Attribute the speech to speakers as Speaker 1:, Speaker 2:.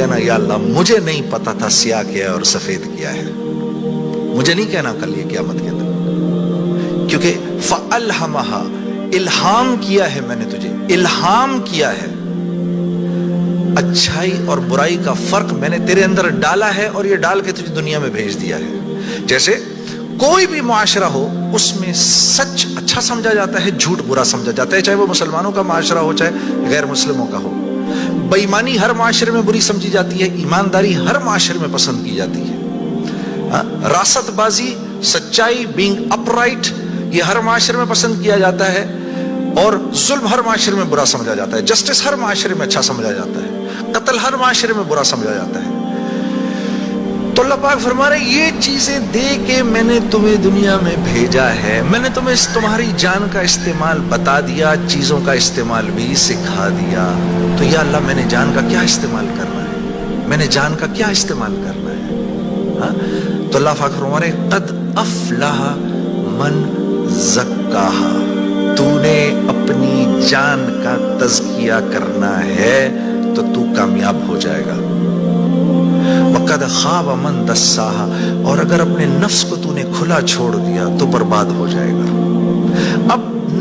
Speaker 1: کہنا یا اللہ مجھے نہیں پتا تھا سیاہ کیا ہے اور سفید کیا ہے. مجھے نہیں کہنا کل یہ قیامت کے اندر, کیونکہ فَأَلْهَمَهَا, الہام کیا ہے میں نے تجھے, الہام کیا ہے. اچھائی اور برائی کا فرق میں نے تیرے اندر ڈالا ہے اور یہ ڈال کے تجھے دنیا میں بھیج دیا ہے. جیسے کوئی بھی معاشرہ ہو اس میں سچ اچھا سمجھا جاتا ہے, جھوٹ برا سمجھا جاتا ہے, چاہے وہ مسلمانوں کا معاشرہ ہو چاہے غیر مسلموں کا ہو. بےایمانی ہر معاشرے میں بری سمجھی جاتی ہے, ایمانداری ہر معاشرے میں پسند کی جاتی ہے. راست بازی, سچائی, بینگ اپ رائٹ, یہ ہر معاشرے میں پسند کیا جاتا ہے, اور ظلم ہر معاشرے میں برا سمجھا جاتا ہے. جسٹس ہر معاشرے میں اچھا سمجھا جاتا ہے, قتل ہر معاشرے میں برا سمجھا جاتا ہے. تو اللہ پاک فرما رہے ہیں یہ چیزیں دے کے میں نے تمہیں دنیا میں بھیجا ہے, میں نے تمہیں تمہاری جان کا استعمال بتا دیا, چیزوں کا استعمال بھی سکھا دیا. تو یا اللہ میں نے جان کا کیا استعمال کرنا ہے, میں نے جان کا کیا استعمال کرنا ہے. تو اللہ پاک فرما رہے ہیں قد افلح من زکاہا, تو نے اپنی جان کا تزکیہ کرنا ہے تو تو کامیاب ہو جائے گا. وَقَدْ خَابَ مَنْ دَسَّاهَا, اور اگر اپنے نفس کو تو نے کھلا چھوڑ دیا تو برباد ہو جائے گا. اب